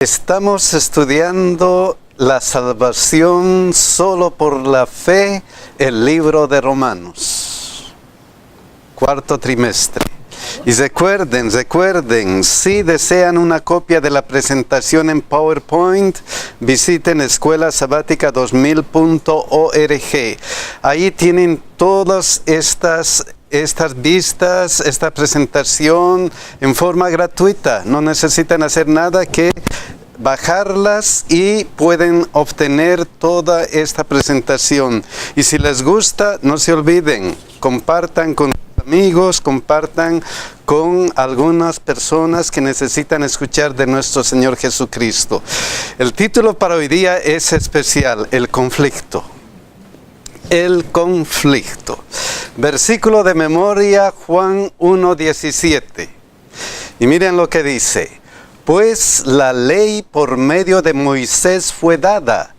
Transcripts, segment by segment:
Estamos estudiando la salvación solo por la fe, el libro de Romanos, cuarto trimestre. Y recuerden, si desean una copia de la presentación en PowerPoint, visiten escuelasabática2000.org. Ahí tienen todas estas vistas, esta presentación en forma gratuita. No necesitan hacer nada que bajarlas y pueden obtener toda esta presentación. Y si les gusta, no se olviden, compartan con amigos, compartan con algunas personas que necesitan escuchar de nuestro Señor Jesucristo. El título para hoy día es especial: el conflicto. El conflicto. Versículo de memoria, Juan 1:17. Y miren lo que dice: pues la ley por medio de Moisés fue dada,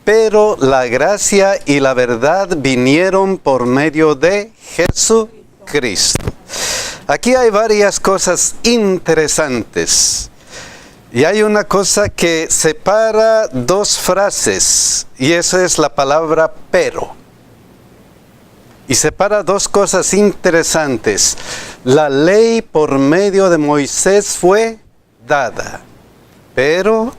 pero la gracia y la verdad vinieron por medio de Jesucristo. Aquí hay varias cosas interesantes. Y hay una cosa que separa dos frases, y esa es la palabra pero. Y separa dos cosas interesantes. La ley por medio de Moisés fue dada, pero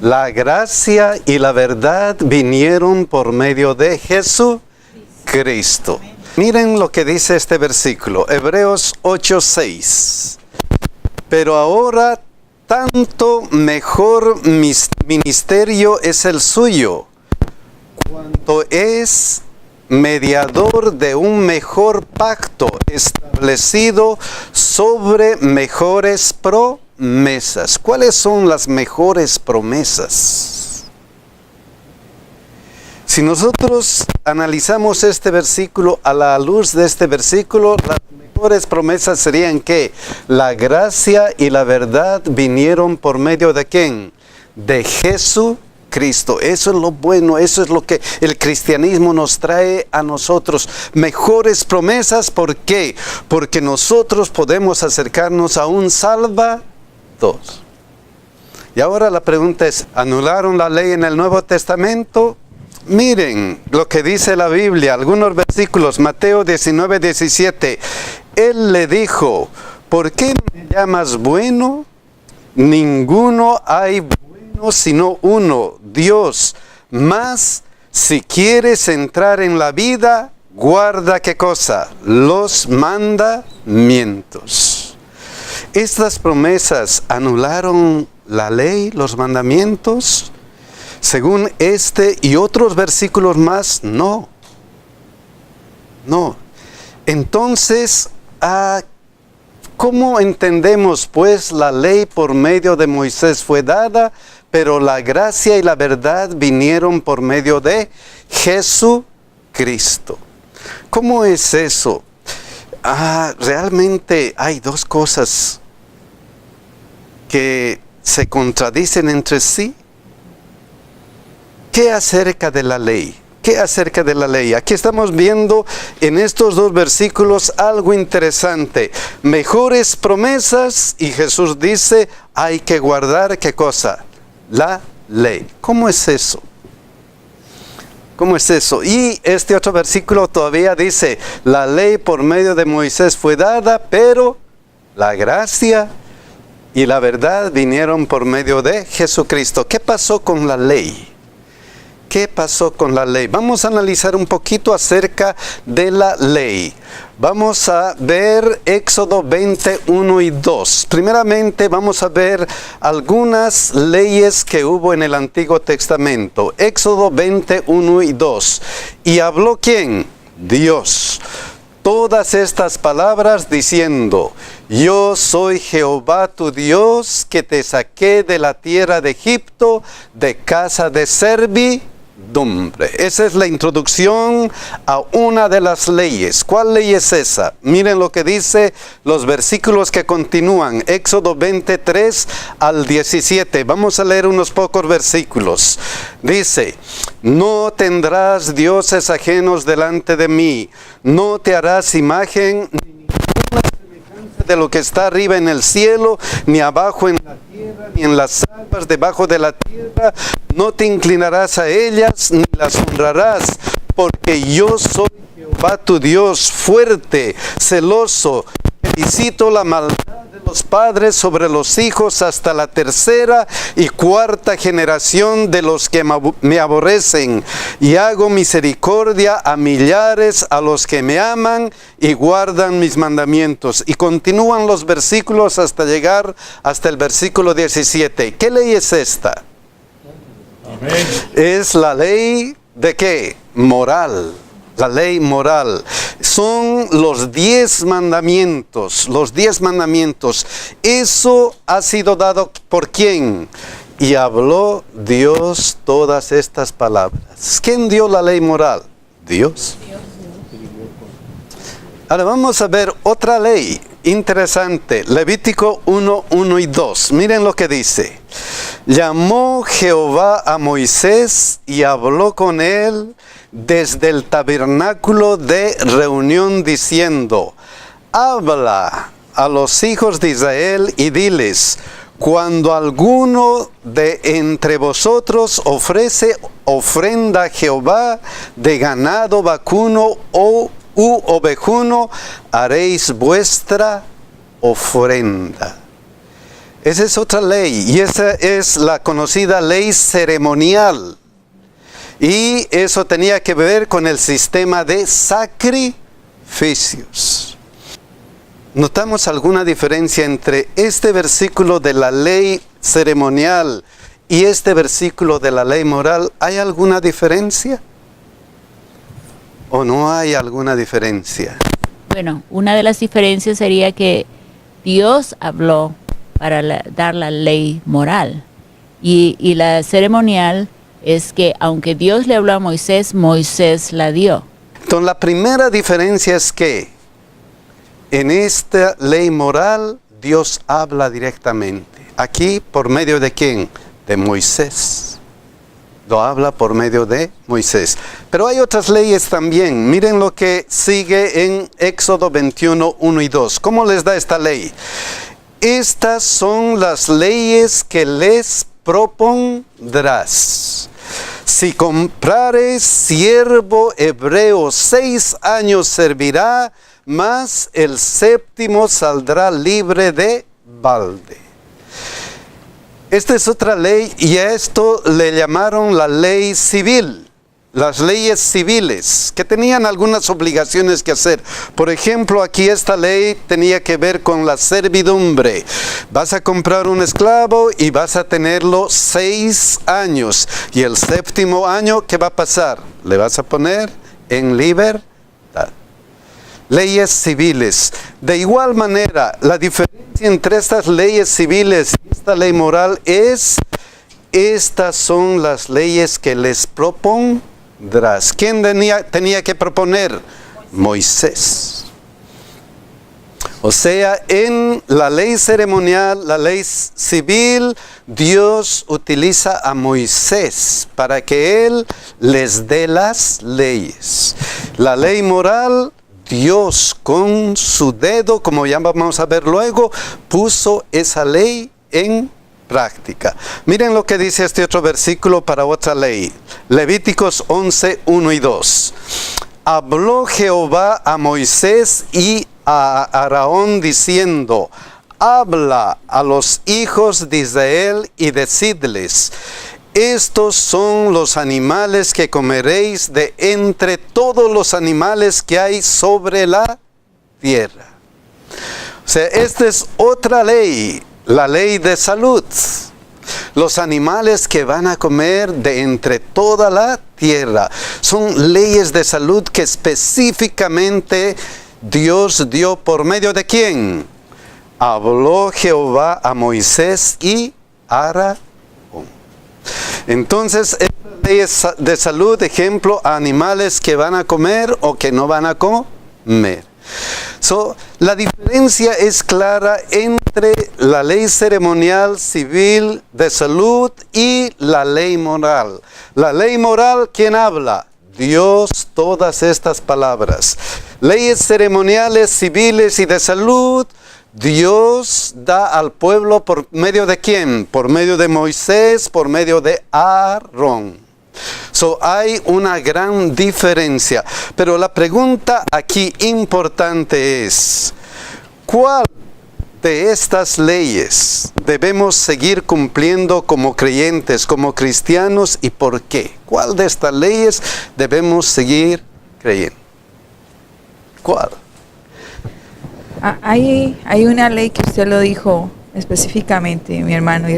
la gracia y la verdad vinieron por medio de Jesucristo. Miren lo que dice este versículo, Hebreos 8:6. Pero ahora tanto mejor ministerio es el suyo, cuanto es mediador de un mejor pacto establecido sobre mejores promesas. ¿Cuáles son las mejores promesas? Si nosotros analizamos este versículo a la luz de este versículo, las mejores promesas serían que la gracia y la verdad vinieron por medio de ¿quién? De Jesucristo. Eso es lo bueno, eso es lo que el cristianismo nos trae a nosotros. Mejores promesas, ¿por qué? Porque nosotros podemos acercarnos a un Salvador. Y ahora la pregunta es, ¿anularon la ley en el Nuevo Testamento? Miren lo que dice la Biblia, algunos versículos, Mateo 19:17. Él le dijo: ¿por qué me llamas bueno? Ninguno hay bueno sino uno, Dios. Mas si quieres entrar en la vida, guarda ¿qué cosa? Los mandamientos. ¿Estas promesas anularon la ley, los mandamientos? Según este y otros versículos más, no. No. Entonces, ¿cómo entendemos pues la ley por medio de Moisés fue dada, pero la gracia y la verdad vinieron por medio de Jesucristo? ¿Cómo es eso? Realmente hay dos cosas que se contradicen entre sí. ¿Qué acerca de la ley? ¿Qué acerca de la ley? Aquí estamos viendo en estos dos versículos algo interesante. Mejores promesas, y Jesús dice, hay que guardar ¿qué cosa? La ley. ¿Cómo es eso? ¿Cómo es eso? Y este otro versículo todavía dice, la ley por medio de Moisés fue dada, pero la gracia y la verdad vinieron por medio de Jesucristo. ¿Qué pasó con la ley? ¿Qué pasó con la ley? Vamos a analizar un poquito acerca de la ley. Vamos a ver Éxodo 21 y 2. Primeramente vamos a ver algunas leyes que hubo en el Antiguo Testamento. Éxodo 21 y 2. ¿Y habló quién? Dios. Todas estas palabras diciendo: yo soy Jehová tu Dios, que te saqué de la tierra de Egipto, de casa de servidumbre. Esa es la introducción a una de las leyes. ¿Cuál ley es esa? Miren lo que dice los versículos que continúan. Éxodo 23 al 17. Vamos a leer unos pocos versículos. Dice: no tendrás dioses ajenos delante de mí, no te harás imagen ni ninguna semejanza de lo que está arriba en el cielo, ni abajo en la tierra, ni en las aguas debajo de la tierra. No te inclinarás a ellas, ni las honrarás, porque yo soy Jehová tu Dios, fuerte, celoso, que visito la maldad de los padres sobre los hijos hasta la tercera y cuarta generación de los que me aborrecen, y hago misericordia a millares a los que me aman y guardan mis mandamientos. Y continúan los versículos hasta llegar hasta el versículo 17. ¿Qué ley es esta? Amén. Es la ley de ¿qué? Moral. La ley moral. Son los 10 mandamientos. Los 10 mandamientos. Eso ha sido dado ¿por quién? Y habló Dios todas estas palabras. ¿Quién dio la ley moral? Dios. Ahora vamos a ver otra ley interesante. Levítico 1, 1 y 2. Miren lo que dice. Llamó Jehová a Moisés y habló con él desde el tabernáculo de reunión diciendo: habla a los hijos de Israel y diles: cuando alguno de entre vosotros ofrece ofrenda a Jehová de ganado vacuno u ovejuno, haréis vuestra ofrenda. Esa es otra ley, y esa es la conocida ley ceremonial. Y eso tenía que ver con el sistema de sacrificios. ¿Notamos alguna diferencia entre este versículo de la ley ceremonial y este versículo de la ley moral? ¿Hay alguna diferencia? ¿O no hay alguna diferencia? Bueno, una de las diferencias sería que Dios habló para dar la ley moral. Y la ceremonial es que aunque Dios le habló a Moisés, Moisés la dio. Entonces la primera diferencia es que en esta ley moral Dios habla directamente. Aquí, ¿por medio de quién? De Moisés. Lo habla por medio de Moisés. Pero hay otras leyes también. Miren lo que sigue en Éxodo 21, 1 y 2. ¿Cómo les da esta ley? Estas son las leyes que les propondrás. Si comprares siervo hebreo, 6 años servirá, mas el 7º saldrá libre de balde. Esta es otra ley, y a esto le llamaron la ley civil. Las leyes civiles, que tenían algunas obligaciones que hacer. Por ejemplo, aquí esta ley tenía que ver con la servidumbre. Vas a comprar un esclavo y vas a tenerlo 6 años. Y el 7º año, ¿qué va a pasar? Le vas a poner en libertad. Leyes civiles. De igual manera, la diferencia entre estas leyes civiles y esta ley moral es: estas son las leyes que les propondrás. ¿Quién tenía que proponer? Moisés. O sea, en la ley ceremonial, la ley civil, Dios utiliza a Moisés para que él les dé las leyes. La ley moral, Dios con su dedo, como ya vamos a ver luego, puso esa ley en práctica. Miren lo que dice este otro versículo para otra ley. Levíticos 11, 1 y 2. Habló Jehová a Moisés y a Aarón diciendo: habla a los hijos de Israel y decidles: estos son los animales que comeréis de entre todos los animales que hay sobre la tierra. O sea, esta es otra ley, la ley de salud. Los animales que van a comer de entre toda la tierra. Son leyes de salud que específicamente Dios dio por medio de ¿quién? Habló Jehová a Moisés y a Aarón. Entonces, esta ley es de salud, ejemplo, a animales que van a comer o que no van a comer. La diferencia es clara entre la ley ceremonial civil de salud y la ley moral. La ley moral, ¿quién habla? Dios, todas estas palabras. Leyes ceremoniales, civiles y de salud, Dios da al pueblo por medio de ¿quién? Por medio de Moisés, por medio de Aarón. So, hay una gran diferencia. Pero la pregunta aquí importante es, ¿cuál de estas leyes debemos seguir cumpliendo como creyentes, como cristianos, y por qué? ¿Cuál de estas leyes debemos seguir creyendo? ¿Cuál? Hay una ley que usted lo dijo específicamente, mi hermano,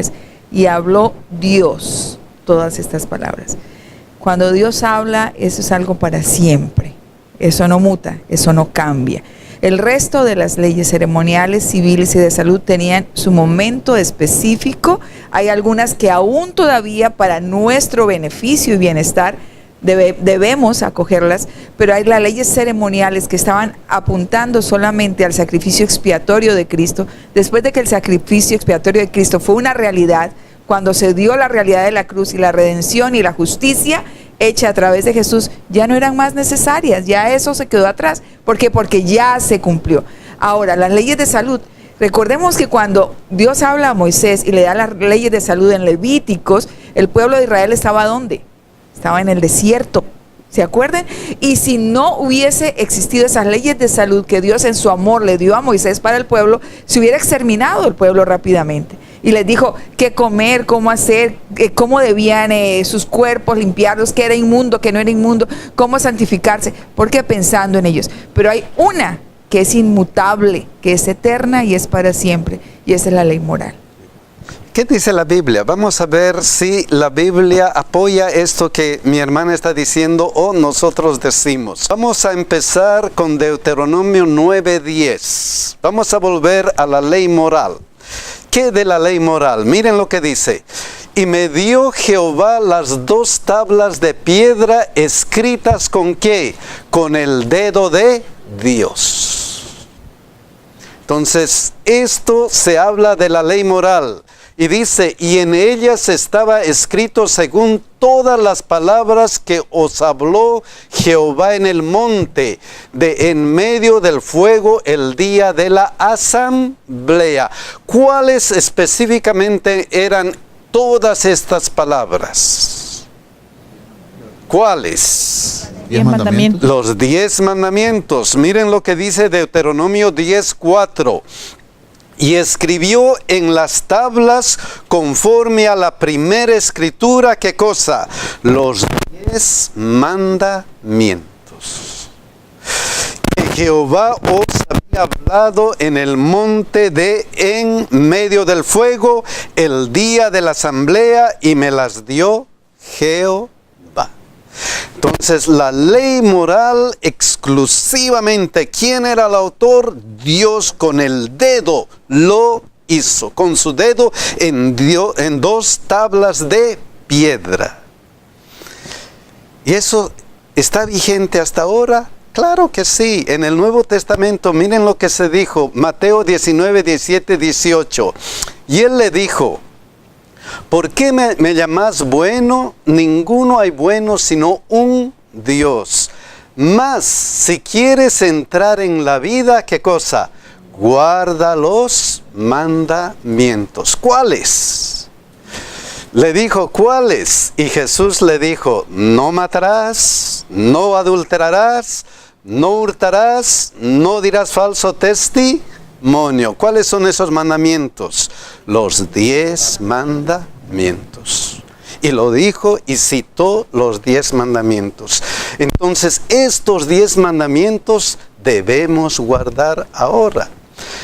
y habló Dios todas estas palabras. Cuando Dios habla, eso es algo para siempre. Eso no muta, eso no cambia. El resto de las leyes ceremoniales, civiles y de salud tenían su momento específico. Hay algunas que aún todavía para nuestro beneficio y bienestar debemos acogerlas, pero hay las leyes ceremoniales que estaban apuntando solamente al sacrificio expiatorio de Cristo. Después de que el sacrificio expiatorio de Cristo fue una realidad, cuando se dio la realidad de la cruz y la redención y la justicia hecha a través de Jesús, ya no eran más necesarias, ya eso se quedó atrás. ¿Por qué? Porque ya se cumplió. Ahora, las leyes de salud, recordemos que cuando Dios habla a Moisés y le da las leyes de salud en Levíticos, el pueblo de Israel estaba ¿dónde? Estaba en el desierto, ¿se acuerdan? Y si no hubiese existido esas leyes de salud que Dios en su amor le dio a Moisés para el pueblo, se hubiera exterminado el pueblo rápidamente. Y les dijo qué comer, cómo hacer, cómo debían sus cuerpos limpiarlos, qué era inmundo, qué no era inmundo, cómo santificarse, porque pensando en ellos. Pero hay una que es inmutable, que es eterna y es para siempre, y esa es la ley moral. ¿Qué dice la Biblia? Vamos a ver si la Biblia apoya esto que mi hermana está diciendo o nosotros decimos. Vamos a empezar con Deuteronomio 9:10. Vamos a volver a la ley moral. ¿Qué de la ley moral? Miren lo que dice. Y me dio Jehová las 2 tablas de piedra escritas ¿con qué? Con el dedo de Dios. Entonces, esto se habla de la ley moral. Y dice, y en ellas estaba escrito según todas las palabras que os habló Jehová en el monte, de en medio del fuego el día de la asamblea. ¿Cuáles específicamente eran todas estas palabras? ¿Cuáles? 10 mandamientos. Los 10 mandamientos. Miren lo que dice Deuteronomio 10:4. Y escribió en las tablas conforme a la primera escritura, ¿qué cosa? Los 10 mandamientos. Que Jehová os había hablado en el monte de en medio del fuego el día de la asamblea y me las dio Jehová. Entonces, la ley moral exclusivamente, ¿quién era el autor? Dios con el dedo lo hizo, con su dedo en 2 tablas de piedra. ¿Y eso está vigente hasta ahora? Claro que sí. En el Nuevo Testamento, miren lo que se dijo, Mateo 19, 17, 18. Y él le dijo, ¿por qué me llamás bueno? Ninguno hay bueno sino un Dios. Mas si quieres entrar en la vida, ¿qué cosa? Guarda los mandamientos. ¿Cuáles? Le dijo, ¿cuáles? Y Jesús le dijo, no matarás, no adulterarás, no hurtarás, no dirás falso testimonio. ¿Cuáles son esos mandamientos? Los 10 mandamientos. Y lo dijo y citó los 10 mandamientos. Entonces, estos 10 mandamientos debemos guardar ahora.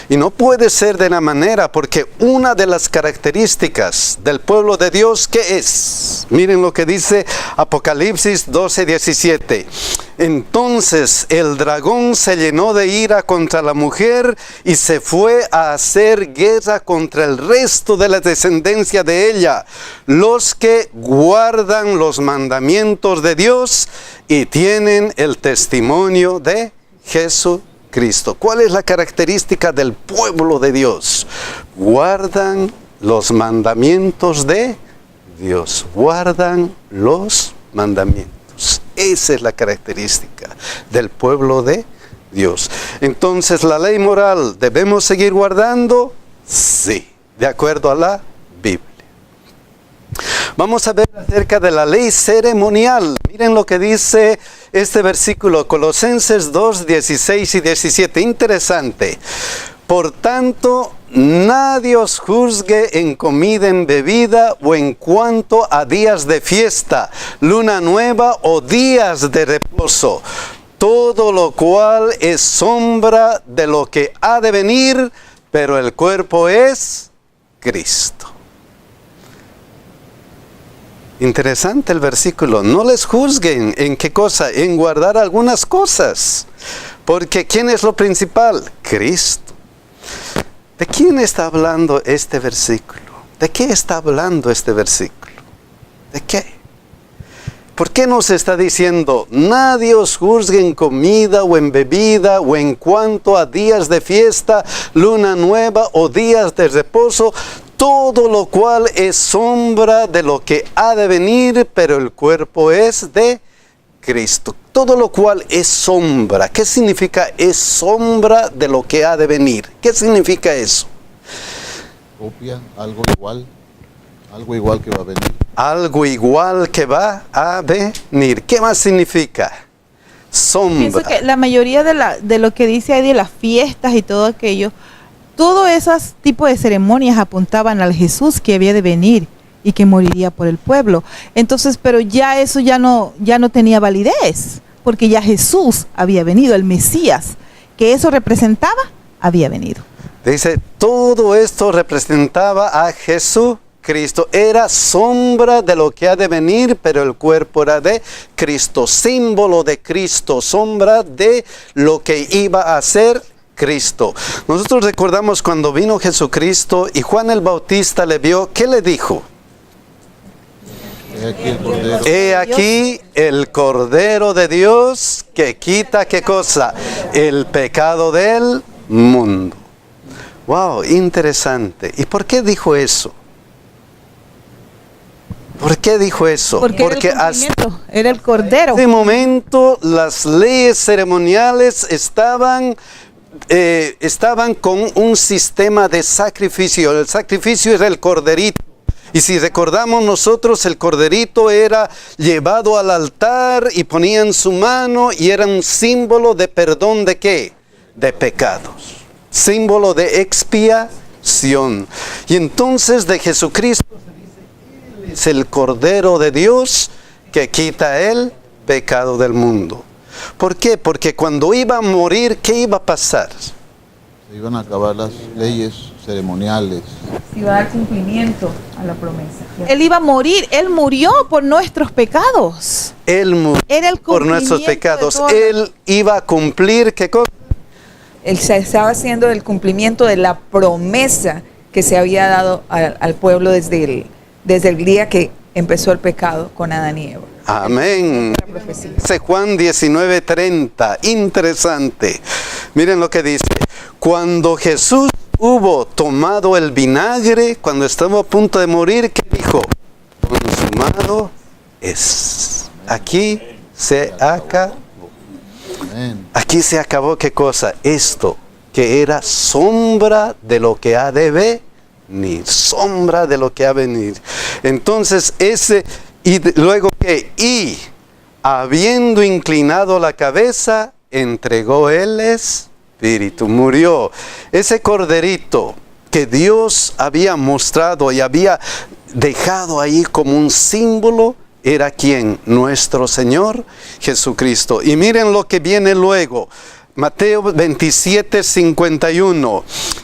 Y no puede ser de la manera, porque una de las características del pueblo de Dios, ¿qué es? Miren lo que dice Apocalipsis 12:17. Entonces el dragón se llenó de ira contra la mujer y se fue a hacer guerra contra el resto de la descendencia de ella, los que guardan los mandamientos de Dios y tienen el testimonio de Jesucristo. ¿Cuál es la característica del pueblo de Dios? Guardan los mandamientos de Dios. Guardan los mandamientos. Esa es la característica del pueblo de Dios. Entonces, ¿la ley moral debemos seguir guardando? Sí, de acuerdo a la Biblia. Vamos a ver acerca de la ley ceremonial. Miren lo que dice este versículo, Colosenses 2, 16 y 17. Interesante. Por tanto, nadie os juzgue en comida, en bebida o en cuanto a días de fiesta, luna nueva o días de reposo. Todo lo cual es sombra de lo que ha de venir, pero el cuerpo es Cristo. Interesante el versículo. No les juzguen en qué cosa, en guardar algunas cosas. Porque ¿quién es lo principal? Cristo. ¿De quién está hablando este versículo? ¿De qué está hablando este versículo? ¿De qué? ¿Por qué nos está diciendo, nadie os juzgue en comida o en bebida o en cuanto a días de fiesta, luna nueva o días de reposo? Todo lo cual es sombra de lo que ha de venir, pero el cuerpo es de Cristo. Todo lo cual es sombra. ¿Qué significa es sombra de lo que ha de venir? ¿Qué significa eso? Copia, algo igual que va a venir. Algo igual que va a venir. ¿Qué más significa? Sombra. Pienso que la mayoría de lo que dice ahí de las fiestas y todo aquello, todos esos tipos de ceremonias apuntaban al Jesús que había de venir y que moriría por el pueblo. Entonces, pero ya eso ya no tenía validez, porque ya Jesús había venido, el Mesías, que eso representaba, había venido. Dice, todo esto representaba a Jesucristo. Era sombra de lo que ha de venir, pero el cuerpo era de Cristo. Símbolo de Cristo, sombra de lo que iba a ser Cristo. Nosotros recordamos cuando vino Jesucristo y Juan el Bautista le vio, ¿qué le dijo? He aquí el Cordero de Dios que quita, ¿qué cosa? El pecado del mundo. Wow, interesante. ¿Y por qué dijo eso? ¿Por qué dijo eso? Porque era el Cordero. En ese momento las leyes ceremoniales estaban con un sistema de sacrificio. El sacrificio era el corderito. Y si recordamos nosotros, el corderito era llevado al altar y ponían su mano y era un símbolo de perdón de ¿qué? De pecados. Símbolo de expiación. Y entonces de Jesucristo se dice, Él es el Cordero de Dios que quita el pecado del mundo. ¿Por qué? Porque cuando iba a morir, ¿qué iba a pasar? Se iban a acabar las leyes ceremoniales. Se iba a dar cumplimiento a la promesa. Él iba a morir, Él murió por nuestros pecados. Él murió Era el por nuestros pecados. Él iba a cumplir, ¿qué cosa? Él se estaba haciendo el cumplimiento de la promesa que se había dado al pueblo desde el día que empezó el pecado con Adán y Eva. Amén. Dice Juan 19:30. Interesante. Miren lo que dice. Cuando Jesús hubo tomado el vinagre, cuando estaba a punto de morir, ¿qué dijo? Consumado es. Aquí se acabó. Amén. Aquí se acabó, ¿qué cosa? Esto, que era sombra de lo que ha de venir. Sombra de lo que ha de venir. Entonces, luego que, y habiendo inclinado la cabeza, entregó el Espíritu, murió. Ese corderito que Dios había mostrado y había dejado ahí como un símbolo, era ¿quién? Nuestro Señor Jesucristo. Y miren lo que viene luego. Mateo 27:51.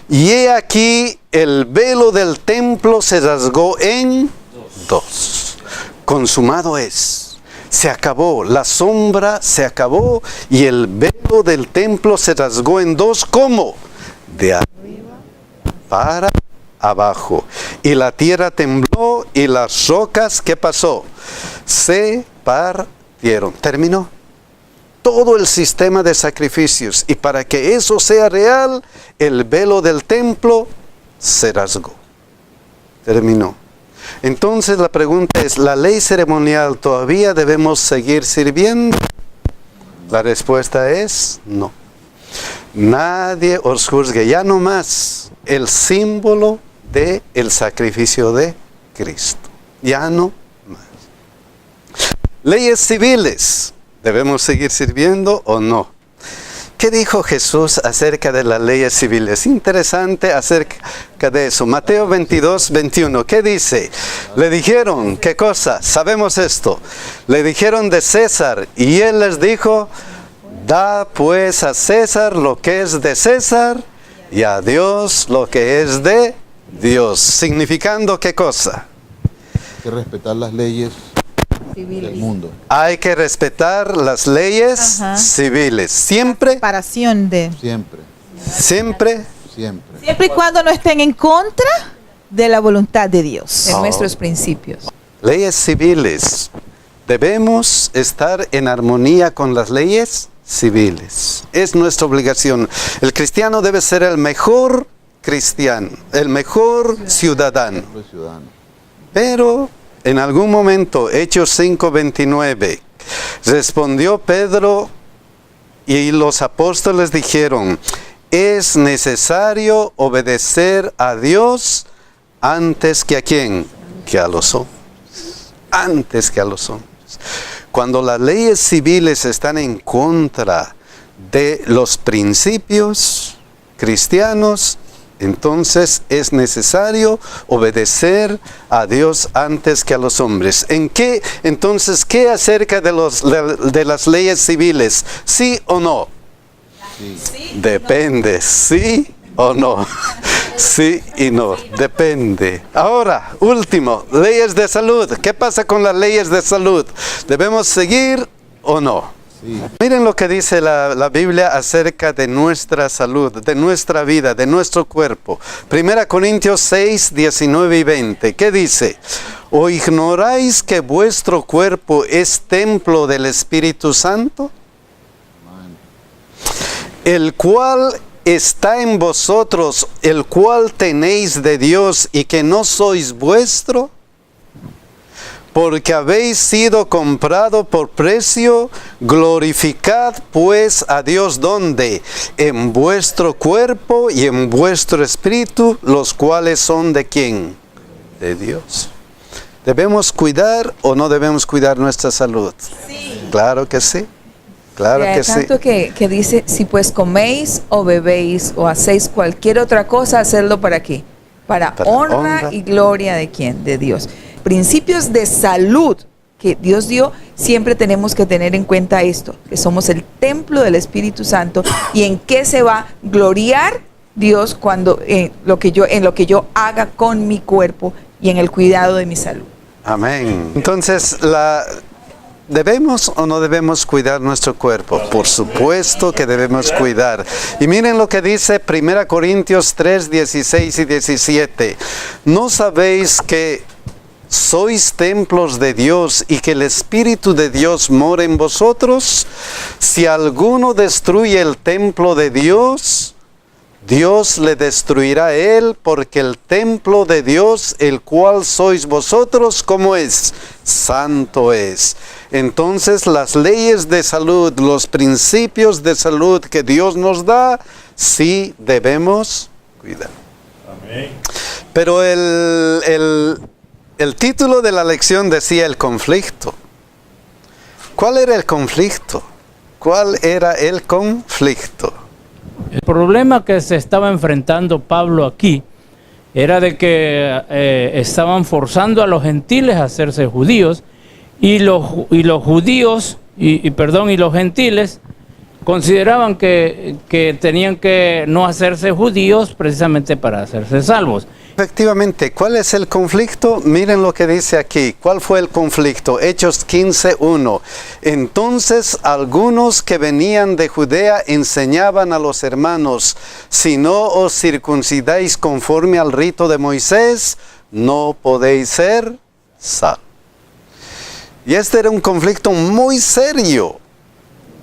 Y he aquí el velo del templo se rasgó en dos. Consumado es. Se acabó. La sombra se acabó y el velo del templo se rasgó en dos. ¿Cómo? De arriba para abajo. Y la tierra tembló y las rocas, ¿qué pasó? Se partieron. ¿Terminó? Todo el sistema de sacrificios. Y para que eso sea real, el velo del templo se rasgó. Terminó. Entonces la pregunta es, ¿la ley ceremonial todavía debemos seguir sirviendo? La respuesta es no. Nadie os juzgue, ya no más el símbolo del sacrificio de Cristo. Ya no más. Leyes civiles, ¿debemos seguir sirviendo o no? ¿Qué dijo Jesús acerca de las leyes civiles? Interesante acerca de eso. Mateo 22, 21. ¿Qué dice? Le dijeron, ¿qué cosa? Sabemos esto. Le dijeron de César y él les dijo, da pues a César lo que es de César y a Dios lo que es de Dios. Significando ¿qué cosa? Hay que respetar las leyes del mundo. Hay que respetar las leyes Ajá. civiles. Siempre, Separación de... Siempre, siempre. siempre. Siempre y cuando no estén en contra de la voluntad de Dios. En nuestros principios. Leyes civiles. Debemos estar en armonía con las leyes civiles. Es nuestra obligación. El cristiano debe ser el mejor cristiano, el mejor ciudadano. Los ciudadanos. Pero en algún momento, Hechos 5:29, respondió Pedro y los apóstoles dijeron, es necesario obedecer a Dios antes que a quién, que a los hombres. Antes que a los hombres. Cuando las leyes civiles están en contra de los principios cristianos, entonces es necesario obedecer a Dios antes que a los hombres. Entonces, ¿qué acerca de las leyes civiles? ¿Sí o no? Sí. Depende, ¿sí o no? Sí y no, depende. Ahora, último, leyes de salud. ¿Qué pasa con las leyes de salud? ¿Debemos seguir o no? Sí. Miren lo que dice la Biblia acerca de nuestra salud, de nuestra vida, de nuestro cuerpo. 1 Corintios 6, 19 y 20. ¿Qué dice? ¿O ignoráis que vuestro cuerpo es templo del Espíritu Santo? El cual está en vosotros, el cual tenéis de Dios y que no sois vuestro, porque habéis sido comprado por precio. Glorificad pues a Dios, ¿dónde? En vuestro cuerpo y en vuestro espíritu, los cuales son ¿de quién? De Dios. ¿Debemos cuidar o no debemos cuidar nuestra salud? Sí. Claro que sí. Claro que sí. Tanto que dice, si pues coméis o bebéis o hacéis cualquier otra cosa, hacedlo ¿para qué? Para honra y gloria ¿de quién? De Dios. Principios de salud que Dios dio, siempre tenemos que tener en cuenta esto, que somos el templo del Espíritu Santo y en qué se va a gloriar Dios cuando en lo que yo haga con mi cuerpo y en el cuidado de mi salud. Amén. Entonces, ¿debemos o no debemos cuidar nuestro cuerpo? Por supuesto que debemos cuidar. Y miren lo que dice 1 Corintios 3, 16 y 17. ¿No sabéis que sois templos de Dios y que el Espíritu de Dios mora en vosotros? Si alguno destruye el templo de Dios, Dios le destruirá a él, porque el templo de Dios, el cual sois vosotros, ¿cómo es? Santo es. Entonces las leyes de salud, los principios de salud que Dios nos da, sí debemos cuidar. Amén. Pero el título de la lección decía el conflicto. ¿Cuál era el conflicto? ¿Cuál era el conflicto? El problema que se estaba enfrentando Pablo aquí era de que estaban forzando a los gentiles a hacerse judíos y los judíos y los gentiles consideraban que tenían que no hacerse judíos precisamente para hacerse salvos. Efectivamente, ¿cuál es el conflicto? Miren lo que dice aquí. ¿Cuál fue el conflicto? Hechos 15:1. Entonces algunos que venían de Judea enseñaban a los hermanos, si no os circuncidáis conforme al rito de Moisés, no podéis ser salvos. Y este era un conflicto muy serio.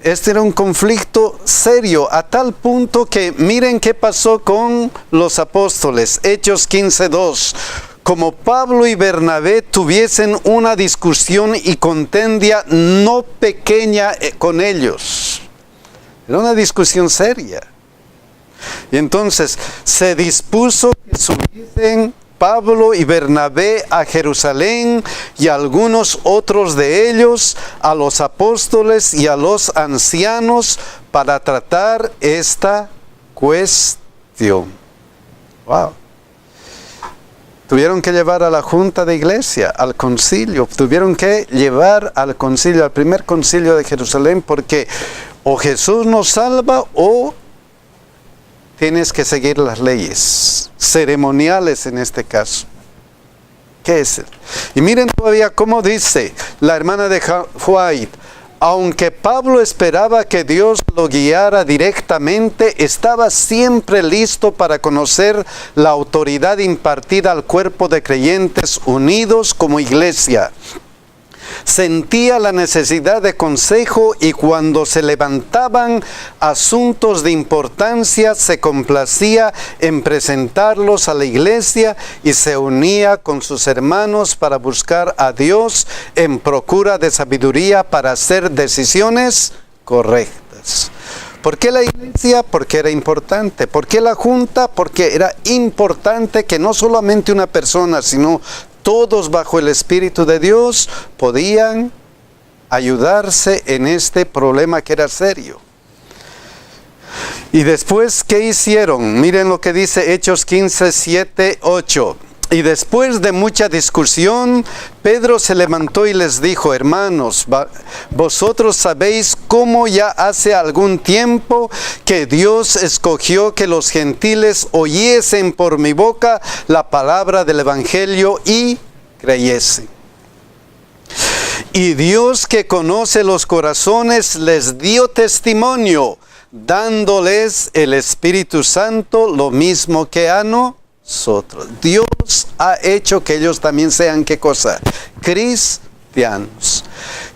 Este era un conflicto serio, a tal punto que miren qué pasó con los apóstoles. Hechos 15:2. Como Pablo y Bernabé tuviesen una discusión y contienda no pequeña con ellos. Era una discusión seria. Y entonces se dispuso que subiesen Pablo y Bernabé a Jerusalén y algunos otros de ellos a los apóstoles y a los ancianos para tratar esta cuestión. Wow. Tuvieron que llevar a la junta de iglesia, al concilio, tuvieron que llevar al concilio, al primer concilio de Jerusalén, porque o Jesús nos salva o tienes que seguir las leyes ceremoniales en este caso. ¿Qué es? Y miren todavía cómo dice la hermana de White: aunque Pablo esperaba que Dios lo guiara directamente, estaba siempre listo para conocer la autoridad impartida al cuerpo de creyentes unidos como iglesia. Sentía la necesidad de consejo y cuando se levantaban asuntos de importancia se complacía en presentarlos a la iglesia y se unía con sus hermanos para buscar a Dios en procura de sabiduría para hacer decisiones correctas. ¿Por qué la iglesia? Porque era importante. ¿Por qué la junta? Porque era importante que no solamente una persona, sino todos bajo el Espíritu de Dios podían ayudarse en este problema que era serio. Y después, ¿qué hicieron? Miren lo que dice Hechos 15, 7, 8. Y después de mucha discusión, Pedro se levantó y les dijo: hermanos, vosotros sabéis cómo ya hace algún tiempo que Dios escogió que los gentiles oyesen por mi boca la palabra del Evangelio y creyesen. Y Dios, que conoce los corazones, les dio testimonio, dándoles el Espíritu Santo, lo mismo que a nosotros. Dios ha hecho que ellos también sean, ¿qué cosa? Cristianos.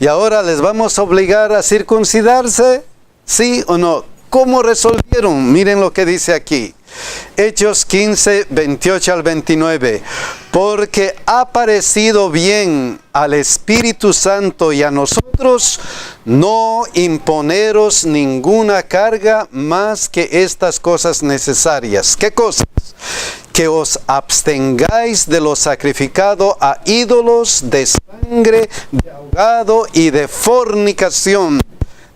Y ahora les vamos a obligar a circuncidarse, ¿sí o no? ¿Cómo resolvieron? Miren lo que dice aquí. Hechos 15, 28 al 29. Porque ha parecido bien al Espíritu Santo y a nosotros no imponeros ninguna carga más que estas cosas necesarias. ¿Qué cosas? Que os abstengáis de lo sacrificado a ídolos, de sangre, de ahogado y de fornicación,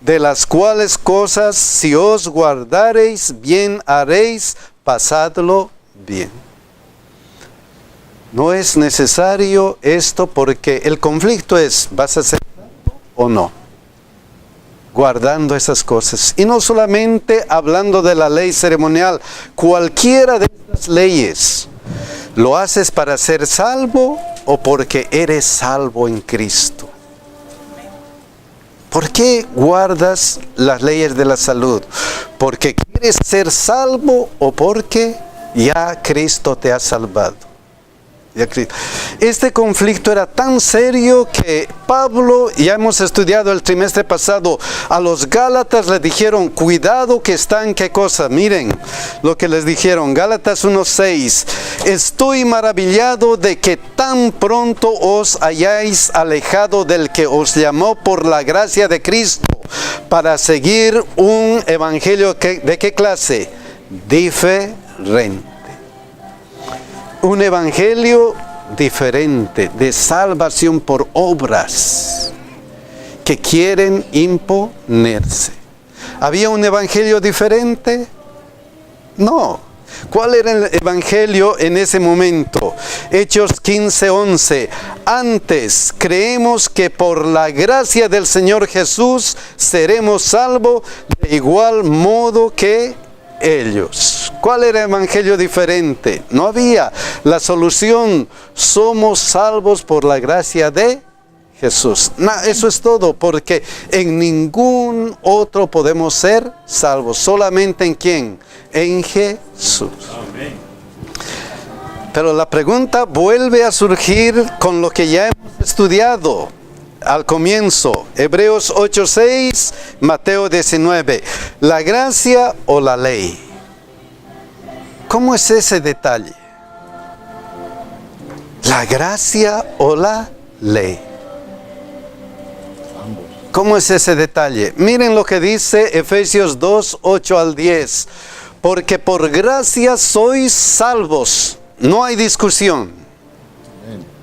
de las cuales cosas si os guardareis bien haréis, pasadlo bien. No es necesario esto porque el conflicto es: ¿vas a hacer o no? Guardando esas cosas. Y no solamente hablando de la ley ceremonial, cualquiera de estas leyes, ¿lo haces para ser salvo o porque eres salvo en Cristo? ¿Por qué guardas las leyes de la salud? ¿Porque quieres ser salvo o porque ya Cristo te ha salvado? Este conflicto era tan serio que Pablo, ya hemos estudiado el trimestre pasado, a los Gálatas les dijeron: cuidado que están, ¿qué cosa? Miren lo que les dijeron, Gálatas 1:6. Estoy maravillado de que tan pronto os hayáis alejado del que os llamó por la gracia de Cristo para seguir un evangelio ¿de qué clase? Diferente. Un evangelio diferente, de salvación por obras, que quieren imponerse. ¿Había un evangelio diferente? No. ¿Cuál era el evangelio en ese momento? Hechos 15:11. Antes creemos que por la gracia del Señor Jesús seremos salvos de igual modo que ellos. ¿Cuál era el evangelio diferente? No había. La solución: somos salvos por la gracia de Jesús. Eso es todo, porque en ningún otro podemos ser salvos. Solamente en ¿quién? En Jesús. Amén. Pero la pregunta vuelve a surgir con lo que ya hemos estudiado al comienzo, Hebreos 8:6, Mateo 19. ¿La gracia o la ley? ¿Cómo es ese detalle? ¿La gracia o la ley? ¿Cómo es ese detalle? Miren lo que dice Efesios 2, 8 al 10. porque por gracia sois salvos. No hay discusión.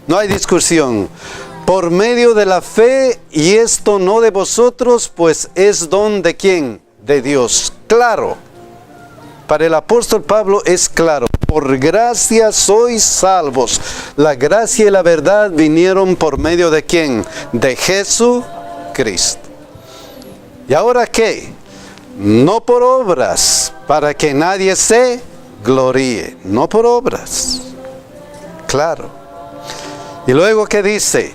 No hay discusión. Por medio de la fe, y esto no de vosotros, pues es don de ¿quién? De Dios. Claro. Para el apóstol Pablo es claro. Por gracia sois salvos. La gracia y la verdad vinieron por medio de ¿quién? De Jesucristo. ¿Y ahora qué? No por obras, para que nadie se gloríe. No por obras. Claro. Y luego ¿qué dice?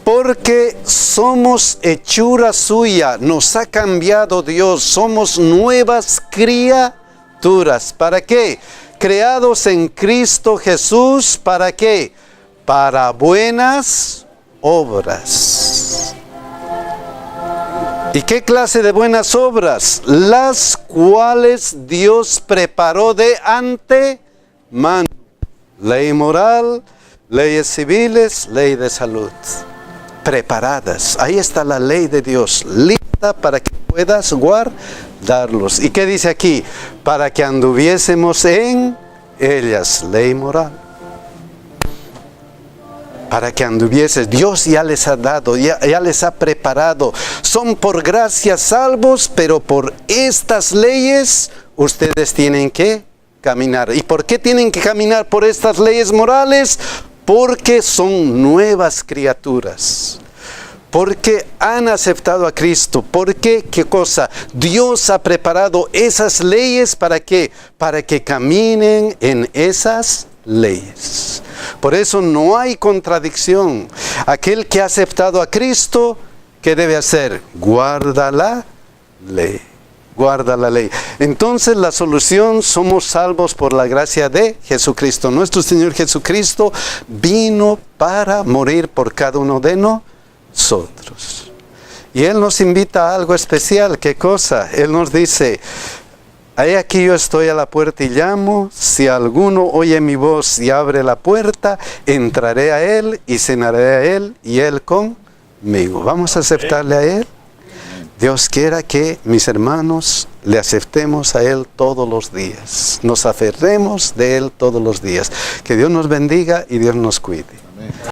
Porque somos hechura suya, nos ha cambiado Dios, somos nuevas criaturas. ¿Para qué? Creados en Cristo Jesús, ¿para qué? Para buenas obras. ¿Y qué clase de buenas obras? Las cuales Dios preparó de antemano. Ley moral, leyes civiles, ley de salud. Preparadas. Ahí está la ley de Dios, lista para que puedas guardarlos. ¿Y qué dice aquí? Para que anduviésemos en ellas, ley moral. Para que anduvieses, Dios ya les ha dado, ya les ha preparado. Son por gracia salvos, pero por estas leyes ustedes tienen que caminar. ¿Y por qué tienen que caminar por estas leyes morales? Porque son nuevas criaturas. Porque han aceptado a Cristo. Porque, ¿qué cosa? Dios ha preparado esas leyes ¿para qué? Para que caminen en esas leyes. Por eso no hay contradicción. Aquel que ha aceptado a Cristo, ¿qué debe hacer? Guarda la ley. Guarda la ley. Entonces la solución, somos salvos por la gracia de Jesucristo. Nuestro Señor Jesucristo vino para morir por cada uno de nosotros. Y Él nos invita a algo especial. ¿Qué cosa? Él nos dice: he aquí yo estoy a la puerta y llamo. Si alguno oye mi voz y abre la puerta, entraré a Él y cenaré a Él y Él conmigo. ¿Vamos a aceptarle a Él? Dios quiera que, mis hermanos, le aceptemos a Él todos los días. Nos aferremos de Él todos los días. Que Dios nos bendiga y Dios nos cuide.